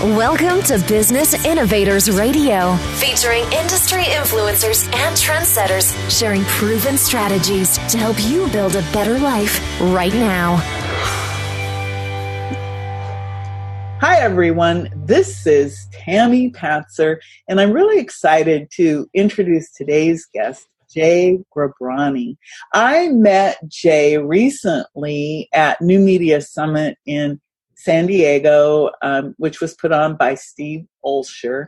Welcome to Business Innovators Radio, featuring industry influencers and trendsetters sharing proven strategies to help you build a better life right now. Hi, everyone. This is Tammy Patzer, and I'm really excited to introduce today's guest, Jay GABRANI. I met Jay recently at New Media Summit in San Diego, which was put on by Steve Olsher.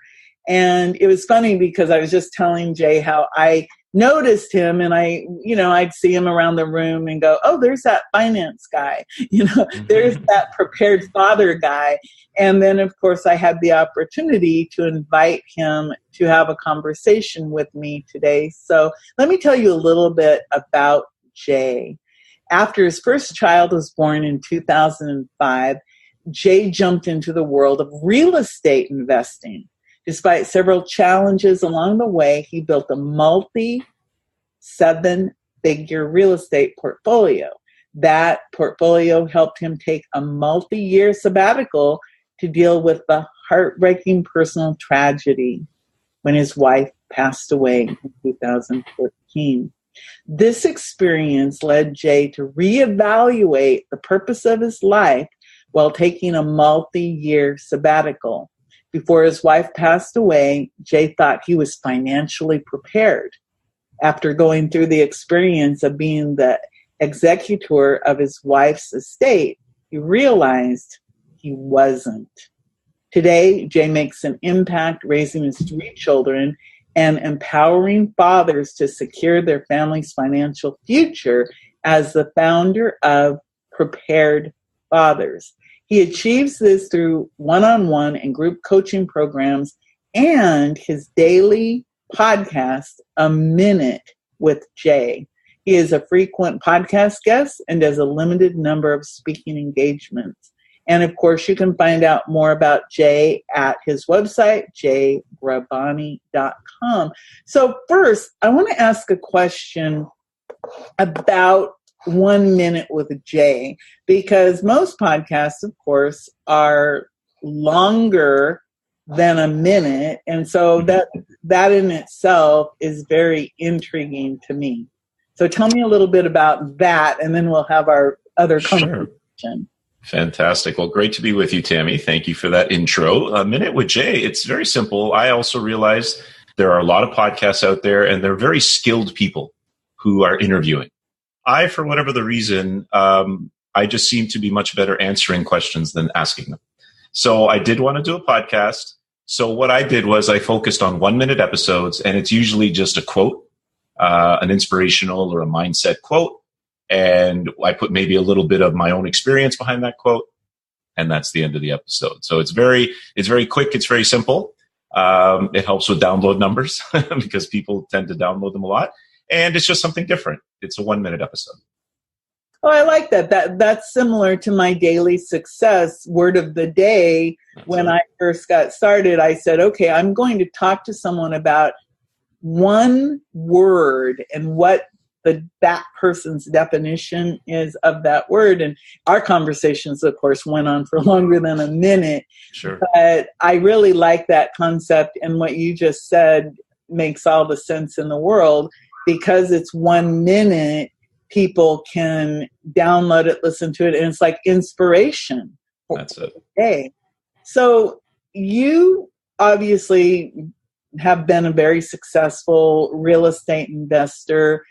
And it was funny because I was just telling Jay how I noticed him, and I'd see him around the room and go, oh, there's that finance guy, there's that prepared father guy. And then, of course, I had the opportunity to invite him to have a conversation with me today. So let me tell you a little bit about Jay. After his first child was born in 2005, Jay jumped into the world of real estate investing. Despite several challenges along the way, he built a multi-seven-figure real estate portfolio. That portfolio helped him take a multi-year sabbatical to deal with the heartbreaking personal tragedy when his wife passed away in 2014. This experience led Jay to reevaluate the purpose of his life while taking a multi-year sabbatical. Before his wife passed away, Jay thought he was financially prepared. After going through the experience of being the executor of his wife's estate, he realized he wasn't. Today, Jay makes an impact raising his 3 children and empowering fathers to secure their family's financial future as the founder of Prepared Fathers. He achieves this through one-on-one and group coaching programs and his daily podcast, A Minute with Jay. He is a frequent podcast guest and does a limited number of speaking engagements. And of course, you can find out more about Jay at his website, jgrabani.com. So first, I want to ask a question about 1 minute with Jay, because most podcasts, of course, are longer than a minute. And so that in itself is very intriguing to me. So tell me a little bit about that, and then we'll have our other conversation. Sure. Fantastic. Well, great to be with you, Tammy. Thank you for that intro. A Minute with Jay. It's very simple. I also realize there are a lot of podcasts out there, and they're very skilled people who are interviewing. I, for whatever the reason, I just seem to be much better answering questions than asking them. So I did want to do a podcast. So what I did was I focused on 1 minute episodes, and it's usually just a quote, an inspirational or a mindset quote. And I put maybe a little bit of my own experience behind that quote, and that's the end of the episode. So it's very quick. It's very simple. It helps with download numbers because people tend to download them a lot. And it's just something different. It's a 1 minute episode. Oh, I like that. That's similar to my daily success word of the day. When I first got started, I said, okay, I'm going to talk to someone about one word and what that person's definition is of that word. And our conversations, of course, went on for longer than a minute. Sure. But I really like that concept. And what you just said makes all the sense in the world. Because it's 1 minute, people can download it, listen to it, and it's like inspiration. That's it. Day. So you obviously have been a very successful real estate investor,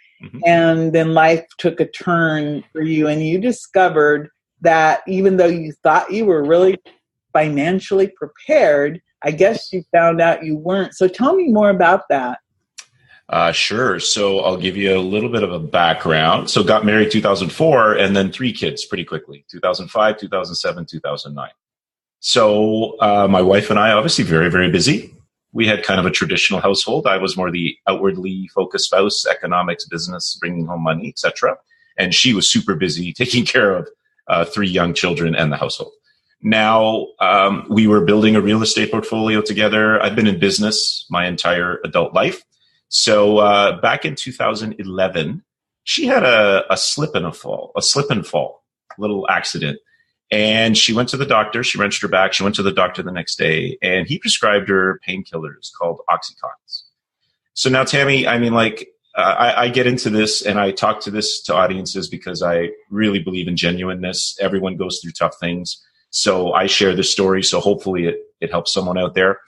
and then life took a turn for you, and you discovered that even though you thought you were really financially prepared, I guess you found out you weren't. So tell me more about that. Sure. So I'll give you a little bit of a background. So got married 2004 and then 3 kids pretty quickly, 2005, 2007, 2009. So my wife and I, obviously very, very busy. We had kind of a traditional household. I was more the outwardly focused spouse, economics, business, bringing home money, etc. And she was super busy taking care of 3 young children and the household. Now, we were building a real estate portfolio together. I've been in business my entire adult life. So back in 2011, she had a slip and fall, little accident. And she went to the doctor. She wrenched her back. She went to the doctor the next day, and he prescribed her painkillers called Oxycontin. So now, Tammy, I mean, like, I get into this and I talk to this to audiences because I really believe in genuineness. Everyone goes through tough things. So I share this story. So hopefully it helps someone out there.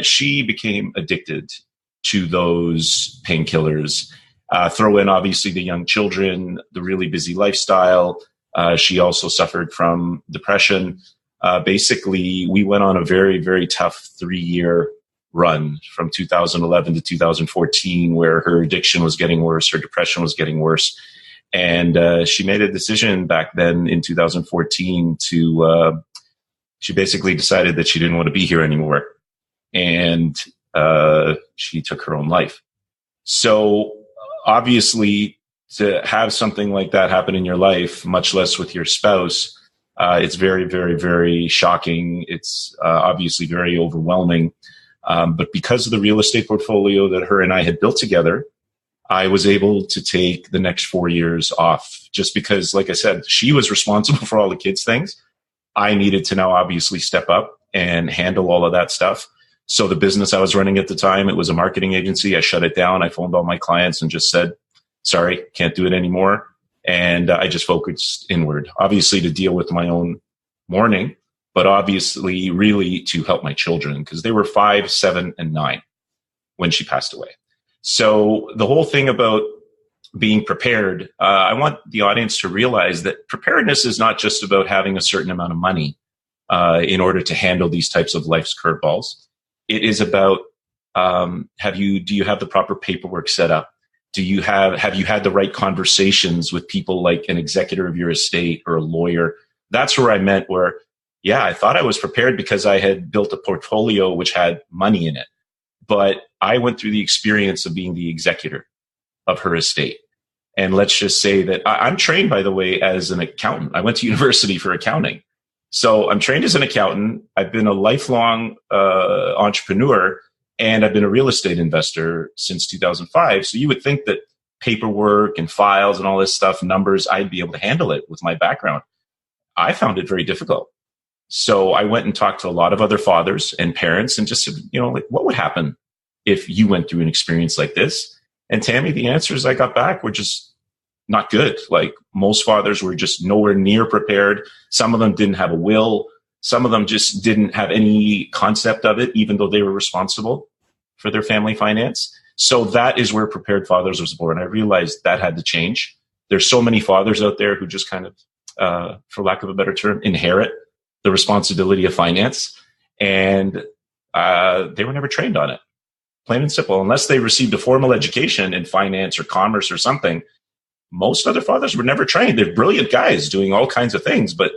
She became addicted to those painkillers. Throw in, obviously, the young children, the really busy lifestyle. She also suffered from depression. Basically, we went on a very, very tough 3-year run from 2011 to 2014, where her addiction was getting worse, her depression was getting worse. And she made a decision back then in 2014 she basically decided that she didn't want to be here anymore. And she took her own life. So obviously, to have something like that happen in your life, much less with your spouse, it's very, very, very shocking. It's obviously very overwhelming. But because of the real estate portfolio that her and I had built together, I was able to take the next 4 years off just because, like I said, she was responsible for all the kids' things. I needed to now obviously step up and handle all of that stuff. So the business I was running at the time, it was a marketing agency. I shut it down. I phoned all my clients and just said, sorry, can't do it anymore. And I just focused inward, obviously to deal with my own mourning, but obviously really to help my children because they were 5, 7, and 9 when she passed away. So the whole thing about being prepared, I want the audience to realize that preparedness is not just about having a certain amount of money in order to handle these types of life's curveballs. It is about do you have the proper paperwork set up? Have you had the right conversations with people like an executor of your estate or a lawyer? That's where I meant where, yeah, I thought I was prepared because I had built a portfolio which had money in it. But I went through the experience of being the executor of her estate. And let's just say that I'm trained, by the way, as an accountant. I went to university for accounting. So I'm trained as an accountant. I've been a lifelong entrepreneur, and I've been a real estate investor since 2005. So you would think that paperwork and files and all this stuff, numbers, I'd be able to handle it with my background. I found it very difficult. So I went and talked to a lot of other fathers and parents and just said, like, what would happen if you went through an experience like this? And Tammy, the answers I got back were just not good. Like most fathers were just nowhere near prepared. Some of them didn't have a will. Some of them just didn't have any concept of it, even though they were responsible for their family finance. So that is where Prepared Fathers was born. I realized that had to change. There's so many fathers out there who just kind of, for lack of a better term, inherit the responsibility of finance. And they were never trained on it. Plain and simple. Unless they received a formal education in finance or commerce or something, most other fathers were never trained. They're brilliant guys doing all kinds of things, but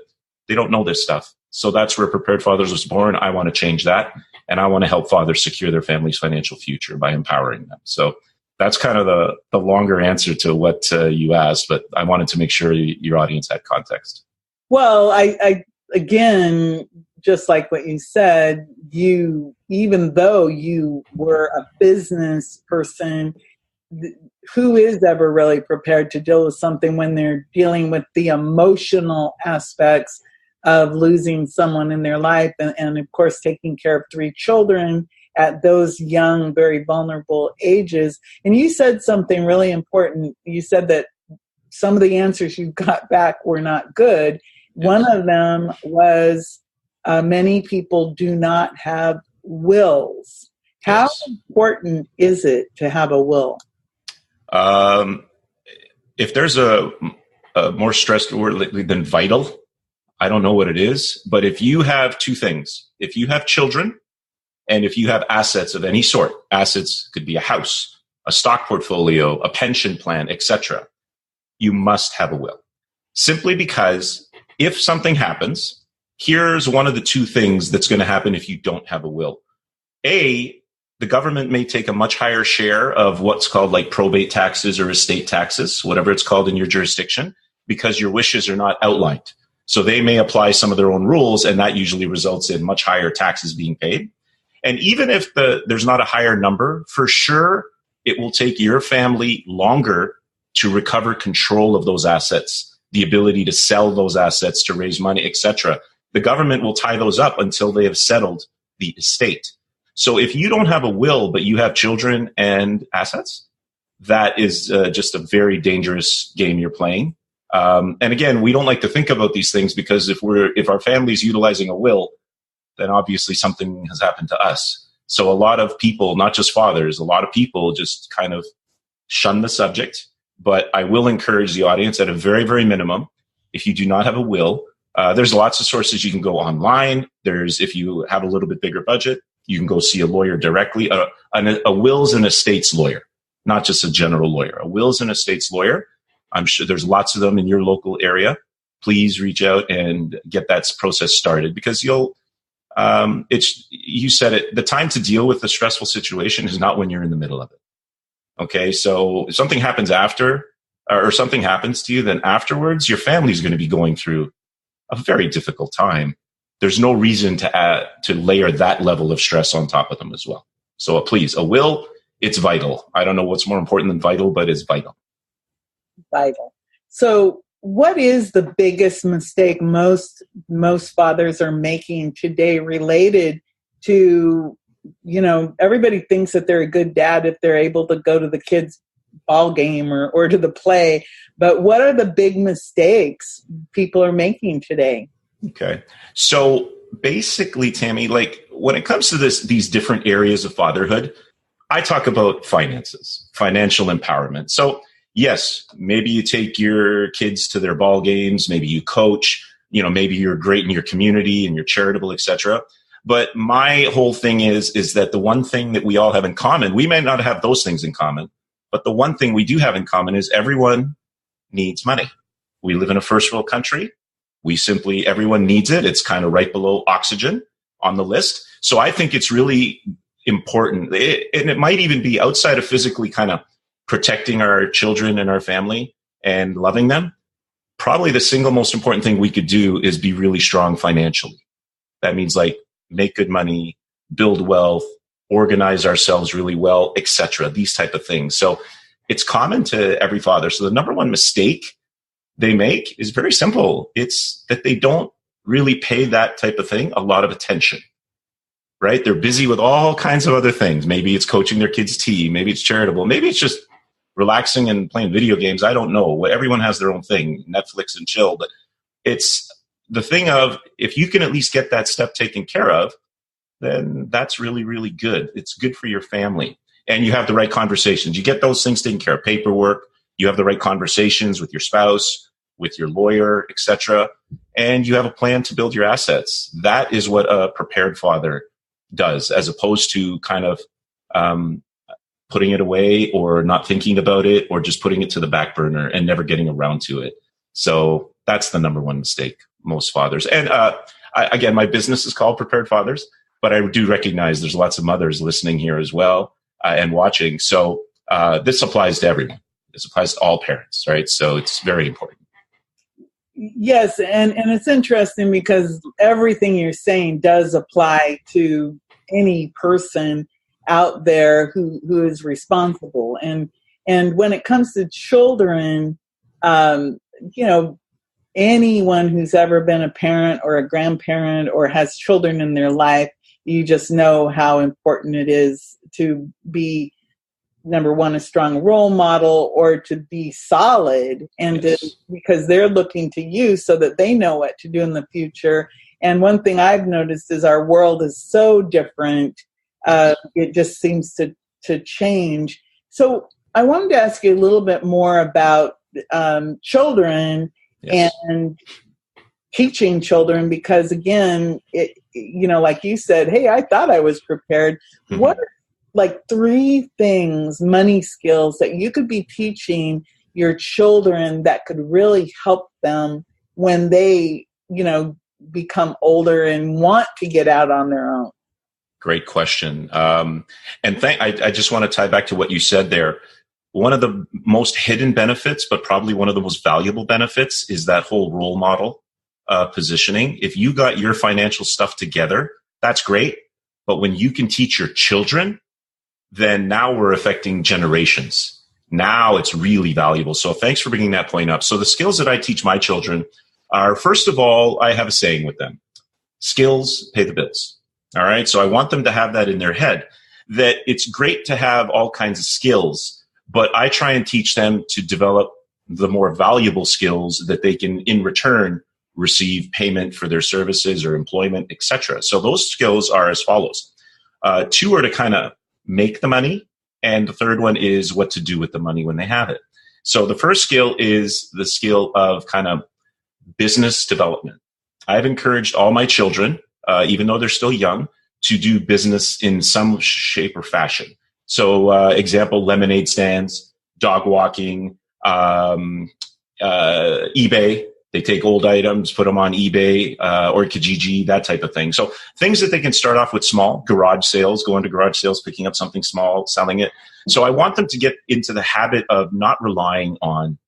they don't know this stuff. So that's where Prepared Fathers was born. I want to change that. And I want to help fathers secure their family's financial future by empowering them. So that's kind of the longer answer to what you asked, but I wanted to make sure your audience had context. Well, I again, just like what you said, even though you were a business person, who is ever really prepared to deal with something when they're dealing with the emotional aspects of losing someone in their life and of course, taking care of 3 children at those young, very vulnerable ages. And you said something really important. You said that some of the answers you got back were not good. Yes. One of them was many people do not have wills. How important is it to have a will? If there's a more stressed word than vital, I don't know what it is. But if you have 2 things, if you have children and if you have assets of any sort, assets could be a house, a stock portfolio, a pension plan, etc., you must have a will. Simply because if something happens, here's one of the 2 things that's going to happen if you don't have a will. A, the government may take a much higher share of what's called like probate taxes or estate taxes, whatever it's called in your jurisdiction, because your wishes are not outlined. So they may apply some of their own rules, and that usually results in much higher taxes being paid. And even if there's not a higher number, for sure, it will take your family longer to recover control of those assets the ability to sell those assets to raise money, etc. The government will tie those up until they have settled the estate. So if you don't have a will, but you have children and assets, that is just a very dangerous game you're playing. And again, we don't like to think about these things because if our family is utilizing a will, then obviously something has happened to us. So a lot of people, not just fathers, a lot of people just kind of shun the subject. But I will encourage the audience at a very, very minimum, if you do not have a will, there's lots of sources you can go online. If you have a little bit bigger budget, you can go see a lawyer directly. A wills and estates lawyer, not just a general lawyer. A wills and estates lawyer. I'm sure there's lots of them in your local area. Please reach out and get that process started, because you said it, the time to deal with a stressful situation is not when you're in the middle of it. Okay. So if something happens or something happens to you, then afterwards your family is going to be going through a very difficult time. There's no reason to layer that level of stress on top of them as well. So please, a will, it's vital. I don't know what's more important than vital, but it's vital. Vital. So what is the biggest mistake most fathers are making today related to, everybody thinks that they're a good dad if they're able to go to the kids' ball game or to the play. But what are the big mistakes people are making today? Okay. So basically, Tammy, like when it comes to these different areas of fatherhood, I talk about finances, financial empowerment. So yes, maybe you take your kids to their ball games, maybe you coach, maybe you're great in your community and you're charitable, etc. But my whole thing is that the one thing that we all have in common, we may not have those things in common, but the one thing we do have in common is everyone needs money. We live in a first world country. Everyone needs it. It's kind of right below oxygen on the list. So I think it's really important. And it might even be outside of physically kind of protecting our children and our family and loving them. Probably the single most important thing we could do is be really strong financially. That means like make good money, build wealth, organize ourselves really well, etc. These type of things. So it's common to every father. So the number one mistake they make is very simple. It's that they don't really pay that type of thing a lot of attention, right? They're busy with all kinds of other things. Maybe it's coaching their kids' team. Maybe it's charitable. Maybe it's just relaxing and playing video games. I don't know. Everyone has their own thing, Netflix and chill. But it's the thing of, if you can at least get that step taken care of, then that's really, really good. It's good for your family. And you have the right conversations. You get those things taken care of, paperwork. You have the right conversations with your spouse, with your lawyer, etc. And you have a plan to build your assets. That is what a prepared father does, as opposed to kind of putting it away or not thinking about it or just putting it to the back burner and never getting around to it. So that's the number one mistake most fathers. And again, my business is called Prepared Fathers, but I do recognize there's lots of mothers listening here as well and watching. So this applies to everyone. This applies to all parents, right? So it's very important. Yes, and it's interesting because everything you're saying does apply to any person out there who is responsible. And when it comes to children, anyone who's ever been a parent or a grandparent or has children in their life, you just know how important it is to be, number one, a strong role model, or to be solid, and yes, because they're looking to you so that they know what to do in the future. And one thing I've noticed is our world is so different. It just seems to change. So I wanted to ask you a little bit more about children, yes, and teaching children, because again, like you said, hey, I thought I was prepared. Mm-hmm. What are like 3 things, money skills that you could be teaching your children that could really help them when they, become older and want to get out on their own? Great question. And I just want to tie back to what you said there. One of the most hidden benefits, but probably one of the most valuable benefits, is that whole role model positioning. If you got your financial stuff together, that's great. But when you can teach your children, then now we're affecting generations. Now it's really valuable. So thanks for bringing that point up. So the skills that I teach my children are, first of all, I have a saying with them: skills pay the bills. All right. So I want them to have that in their head, that it's great to have all kinds of skills, but I try and teach them to develop the more valuable skills that they can in return receive payment for their services or employment, etc. So those skills are as follows. Two are to kind of make the money, and the third one is what to do with the money when they have it. So the first skill is the skill of kind of business development. I've encouraged all my children, even though they're still young, to do business in some shape or fashion. So example, lemonade stands, dog walking, eBay. They take old items, put them on eBay or Kijiji, that type of thing. So things that they can start off with small, garage sales, going to garage sales, picking up something small, selling it. So I want them to get into the habit of not relying on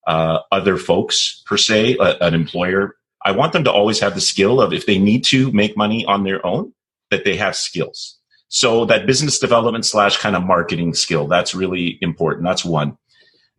other folks, per se, an employer. I want them to always have the skill of, if they need to make money on their own, that they have skills. So that business development / kind of marketing skill, that's really important. That's one.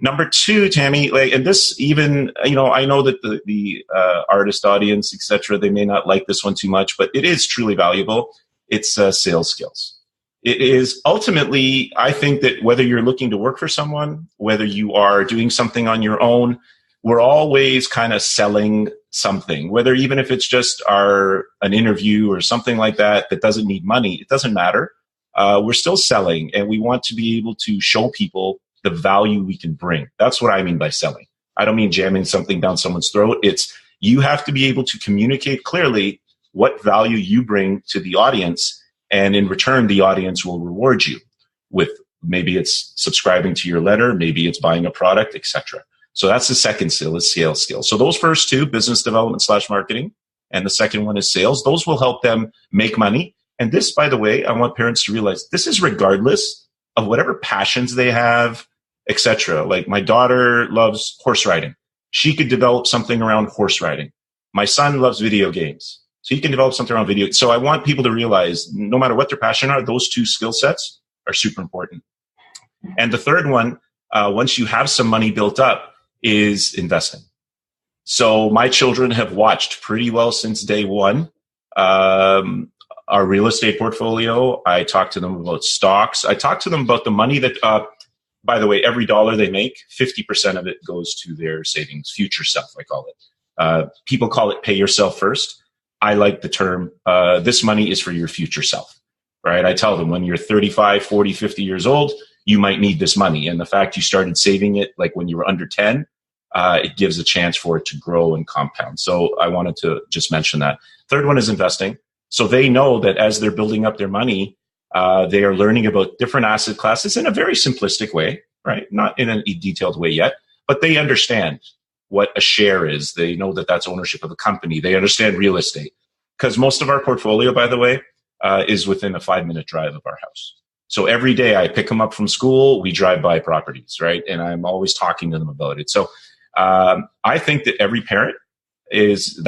Number two, Tammy, and this even, I know that the artist audience, etc., they may not like this one too much, but it is truly valuable. It's sales skills. It is ultimately, I think that whether you're looking to work for someone, whether you are doing something on your own, we're always kind of selling something, whether even if it's just an interview or something like that doesn't need money, it doesn't matter. We're still selling, and we want to be able to show people the value we can bring. That's what I mean by selling. I don't mean jamming something down someone's throat. It's you have to be able to communicate clearly what value you bring to the audience, and in return, the audience will reward you with, maybe it's subscribing to your letter, maybe it's buying a product, etc. So that's the second skill, is sales skills. So those first two, business development / marketing, and the second one is sales. Those will help them make money. And this, by the way, I want parents to realize this is regardless of whatever passions they have, etc. Like my daughter loves horse riding. She could develop something around horse riding. My son loves video games. So he can develop something around video. So I want people to realize no matter what their passion are, those two skill sets are super important. And the third one, once you have some money built up, is investing. So my children have watched pretty well since day one. Our real estate portfolio, I talk to them about stocks. I talk to them about the money that, by the way, every dollar they make, 50% of it goes to their savings, future self, I call it. People call it pay yourself first. I like the term, this money is for your future self, right? I tell them when you're 35, 40, 50 years old, you might need this money. And the fact you started saving it like when you were under 10, it gives a chance for it to grow and compound. So I wanted to just mention that. Third one is investing. So they know that as they're building up their money, they are learning about different asset classes in a very simplistic way, right? Not in a detailed way yet, but they understand what a share is. They know that that's ownership of a company. They understand real estate, because most of our portfolio, by the way, is within a 5-minute drive of our house. So every day I pick them up from school, we drive by properties, right? And I'm always talking to them about it. So I think that every parent it's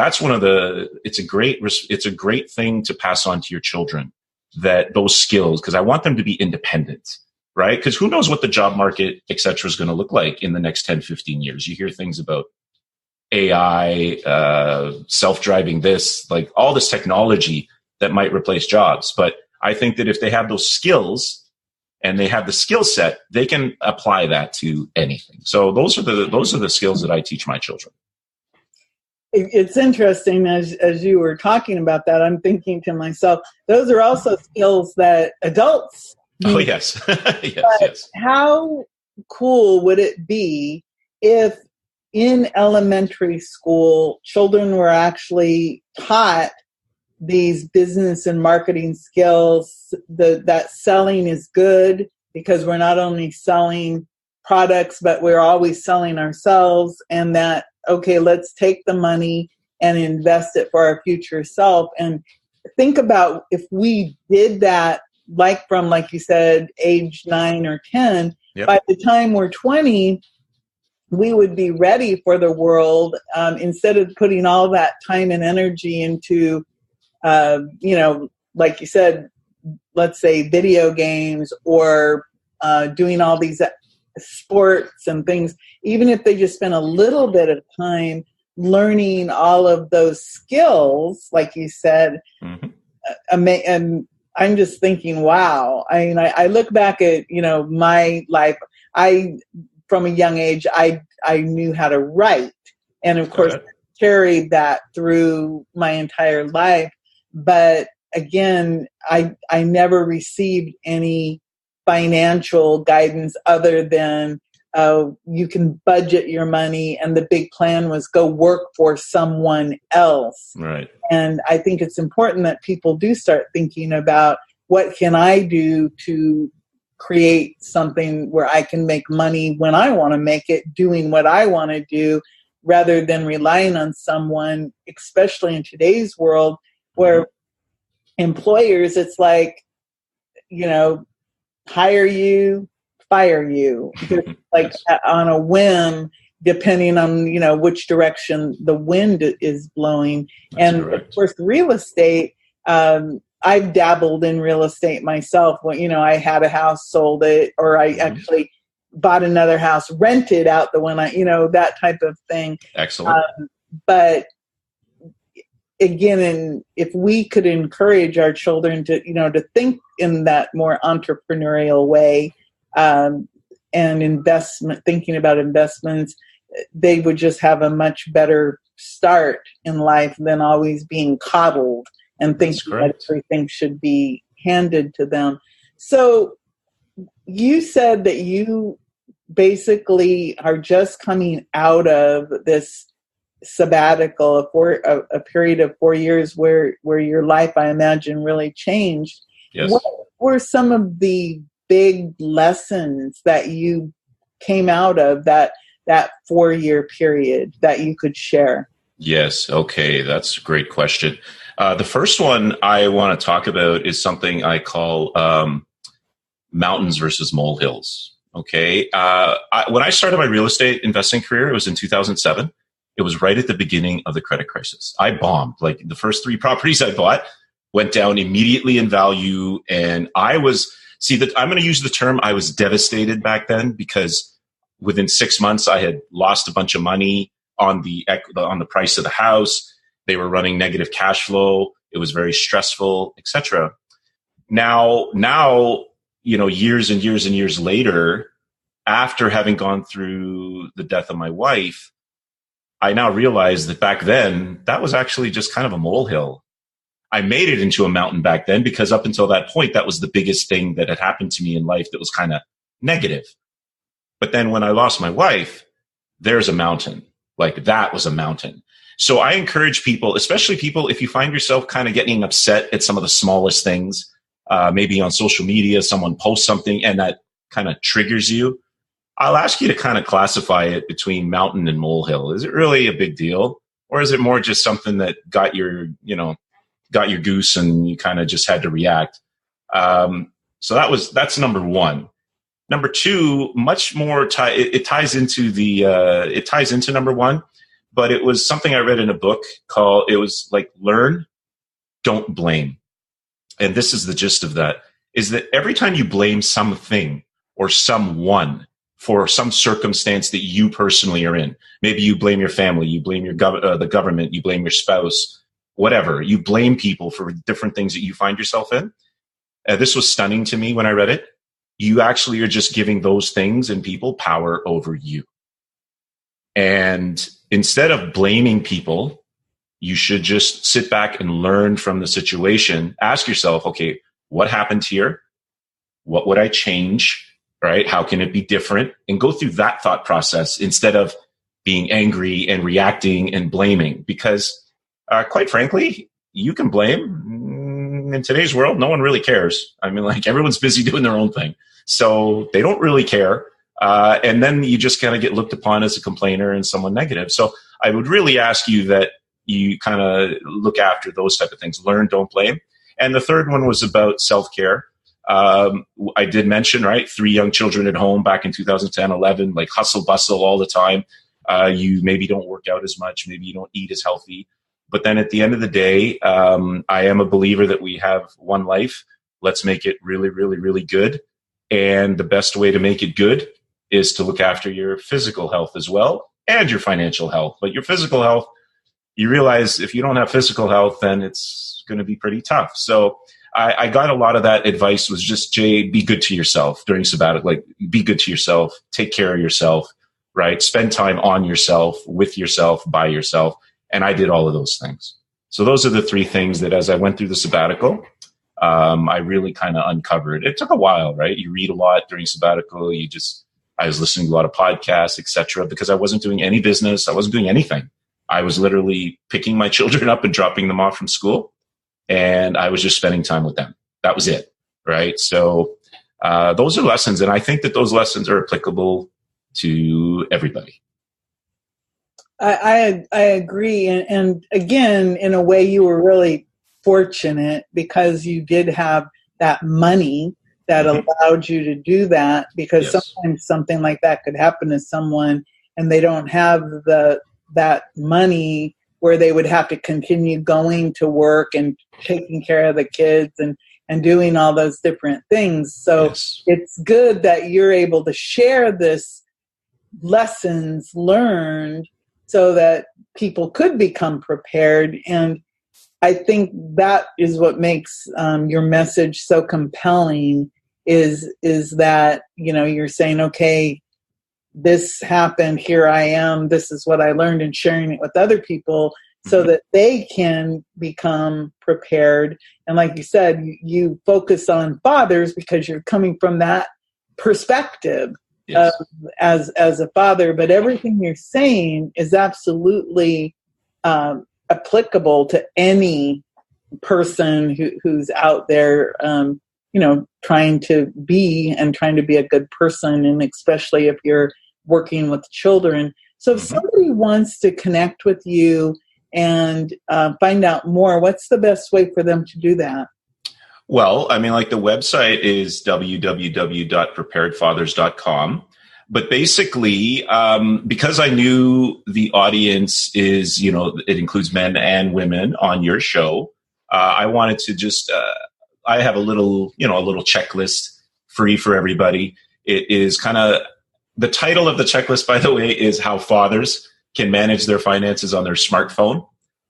a great thing to pass on to your children, that those skills, because I want them to be independent, right? Because who knows what the job market, et cetera, is going to look like in the next 10, 15 years. You hear things about AI, self-driving this, like all this technology that might replace jobs. But I think that if they have those skills and they have the skill set, they can apply that to anything. So those are the skills that I teach my children. It's interesting as you were talking about that, I'm thinking to myself, those are also skills that adults need. Oh, yes. yes. How cool would it be if in elementary school, children were actually taught these business and marketing skills, that selling is good because we're not only selling products, but we're always selling ourselves, and that, okay, let's take the money and invest it for our future self. And think about if we did that, like you said, age 9 or 10, yep. By the time we're 20, we would be ready for the world, instead of putting all that time and energy into, like you said, let's say video games or doing all these sports and things, even if they just spend a little bit of time learning all of those skills, like you said, and I'm just thinking, wow. I mean, I look back at, my life. From a young age, I knew how to write. And of course, carried that through my entire life. But again, I never received any financial guidance other than you can budget your money, and the big plan was go work for someone else. Right. And I think it's important that people do start thinking about, what can I do to create something where I can make money when I want to make it, doing what I want to do, rather than relying on someone, especially in today's world where employers, it's like, hire you, fire you, just like on a whim, depending on, which direction the wind is blowing. That's and correct. Of course, real estate, I've dabbled in real estate myself. When, I had a house, sold it, or I actually bought another house, rented out the one that type of thing. Excellent. But again, if we could encourage our children to think in that more entrepreneurial way, and thinking about investments, they would just have a much better start in life than always being coddled and thinking that everything should be handed to them. So you said that you basically are just coming out of this sabbatical, a period of 4 years where your life, I imagine, really changed. Yes. What were some of the big lessons that you came out of that 4-year period that you could share? Yes. Okay. That's a great question. The first one I want to talk about is something I call mountains versus molehills. Okay. When I started my real estate investing career, it was in 2007. It was right at the beginning of the credit crisis. I bombed. Like, the first 3 properties I bought went down immediately in value. And I'm going to use the term, I was devastated back then, because within 6 months I had lost a bunch of money on the price of the house. They were running negative cash flow. It was very stressful, etc. Now, years and years and years later, after having gone through the death of my wife, I now realize that back then, that was actually just kind of a molehill. I made it into a mountain back then, because up until that point, that was the biggest thing that had happened to me in life that was kind of negative. But then when I lost my wife, there's a mountain. Like, that was a mountain. So I encourage people, especially people, if you find yourself kind of getting upset at some of the smallest things, maybe on social media, someone posts something and that kind of triggers you, I'll ask you to kind of classify it between mountain and molehill. Is it really a big deal? Or is it more just something that got your goose and you kind of just had to react? So that's number one. Number two, much more it ties into number one, but it was something I read in a book it was like, learn, don't blame. And this is the gist of that, is that every time you blame something or someone for some circumstance that you personally are in, maybe you blame your family, you blame the government, you blame your spouse, whatever, you blame people for different things that you find yourself in. This was stunning to me when I read it. You actually are just giving those things and people power over you. And instead of blaming people, you should just sit back and learn from the situation. Ask yourself, okay, what happened here? What would I change? Right? How can it be different? And go through that thought process instead of being angry and reacting and blaming. Because quite frankly, you can blame. In today's world, no one really cares. I mean, like, everyone's busy doing their own thing. So they don't really care. And then you just kind of get looked upon as a complainer and someone negative. So I would really ask you that you kind of look after those type of things. Learn, don't blame. And the third one was about self-care. I did mention, right, 3 young children at home back in 2010, 11, like hustle bustle all the time. You maybe don't work out as much. Maybe you don't eat as healthy. But then at the end of the day, I am a believer that we have one life. Let's make it really, really, really good. And the best way to make it good is to look after your physical health as well and your financial health. But your physical health, you realize if you don't have physical health, then it's going to be pretty tough. So I got a lot of that advice was just, Jay, be good to yourself during sabbatical. Like, be good to yourself, take care of yourself, right? Spend time on yourself, with yourself, by yourself. And I did all of those things. So those are the three things that as I went through the sabbatical, I really kind of uncovered. It took a while, right? You read a lot during sabbatical. I was listening to a lot of podcasts, etc., because I wasn't doing any business. I wasn't doing anything. I was literally picking my children up and dropping them off from school. And I was just spending time with them. That was it, right? So those are lessons. And I think that those lessons are applicable to everybody. I agree. And again, in a way, you were really fortunate because you did have that money that allowed you to do that, because sometimes something like that could happen to someone and they don't have that money where they would have to continue going to work and taking care of the kids and doing all those different things. So it's good that you're able to share this lessons learned so that people could become prepared. And I think that is what makes your message so compelling is that, you're saying, okay, this happened, here I am, this is what I learned, and sharing it with other people so that they can become prepared. And like you said, you focus on fathers because you're coming from that perspective as a father. But everything you're saying is absolutely applicable to any person who's out there, trying to be a good person, and especially if you're working with children. So if somebody wants to connect with you and find out more, what's the best way for them to do that? Well, I mean, like, the website is www.preparedfathers.com. But basically, because I knew the audience is, it includes men and women on your show, I wanted to just, I have a little checklist free for everybody. It is kind of, the title of the checklist, by the way, is how fathers can manage their finances on their smartphone,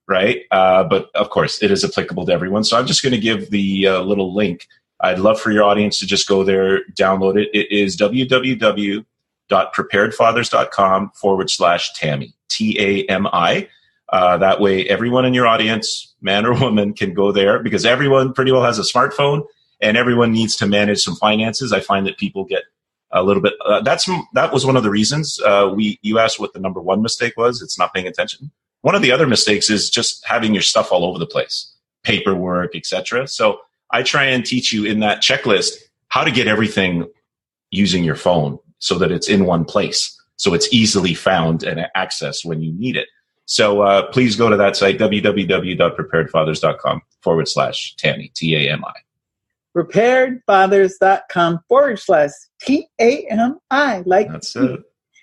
right? But of course, it is applicable to everyone. So I'm just going to give the little link. I'd love for your audience to just go there, download it. It is www.preparedfathers.com/Tammy, TAMI. That way, everyone in your audience, man or woman, can go there, because everyone pretty well has a smartphone and everyone needs to manage some finances. I find that people get a little bit, that was one of the reasons you asked what the number one mistake was. It's not paying attention. One of the other mistakes is just having your stuff all over the place, paperwork, etc. So I try and teach you in that checklist how to get everything using your phone so that it's in one place, so it's easily found and accessed when you need it. So please go to that site, www.preparedfathers.com/Tammy, TAMI. Preparedfathers.com/TAMI. That's it.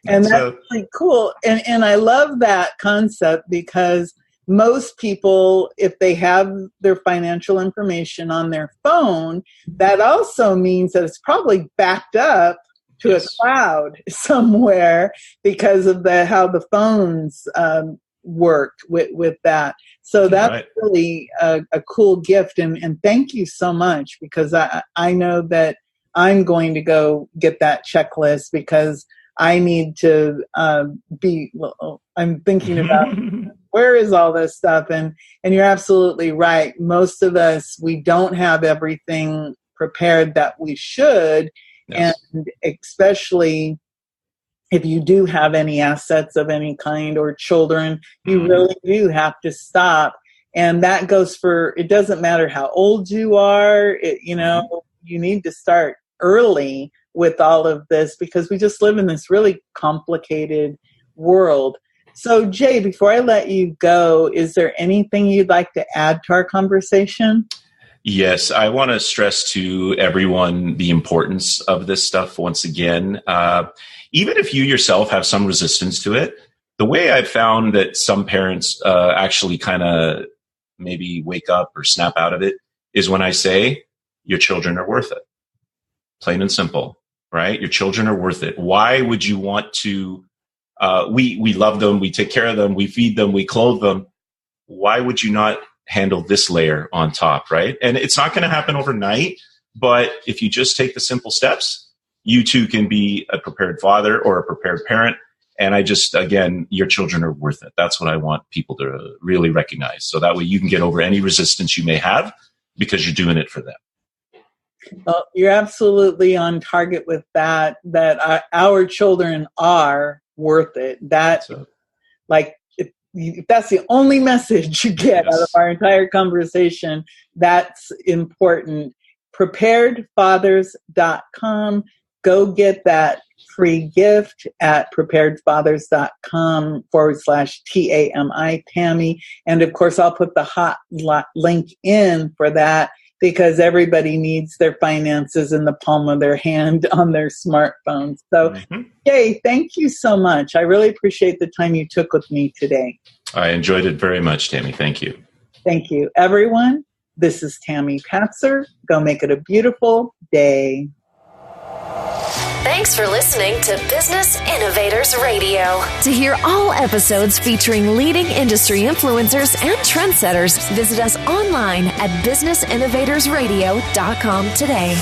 And that's really cool. And I love that concept, because most people, if they have their financial information on their phone, that also means that it's probably backed up to a cloud somewhere because of how the phones worked with that. So that's really a cool gift. And thank you so much, because I know that I'm going to go get that checklist, because I need to I'm thinking about where is all this stuff? And you're absolutely right. Most of us, we don't have everything prepared that we should. Yes. And especially if you do have any assets of any kind or children, you really do have to stop. And that goes for, it doesn't matter how old you are, you need to start early with all of this, because we just live in this really complicated world. So Jay, before I let you go, is there anything you'd like to add to our conversation? Yes, I want to stress to everyone the importance of this stuff once again. Even if you yourself have some resistance to it, the way I've found that some parents actually kind of maybe wake up or snap out of it is when I say, your children are worth it. Plain and simple. right? Your children are worth it. Why would you want to, we love them, we take care of them, we feed them, we clothe them. Why would you not handle this layer on top, right? And it's not going to happen overnight, but if you just take the simple steps, you too can be a prepared father or a prepared parent. And again, your children are worth it. That's what I want people to really recognize. So that way you can get over any resistance you may have because you're doing it for them. Well, you're absolutely on target with that our children are worth it. If that's the only message you get out of our entire conversation, that's important. Preparedfathers.com. Go get that free gift at preparedfathers.com/TAMI, Tammy. And of course, I'll put the hot link in for that because everybody needs their finances in the palm of their hand on their smartphones. So, Jay, thank you so much. I really appreciate the time you took with me today. I enjoyed it very much, Tammy. Thank you. Thank you. Everyone, this is Tammy Patzer. Go make it a beautiful day. Thanks for listening to Business Innovators Radio. To hear all episodes featuring leading industry influencers and trendsetters, visit us online at businessinnovatorsradio.com today.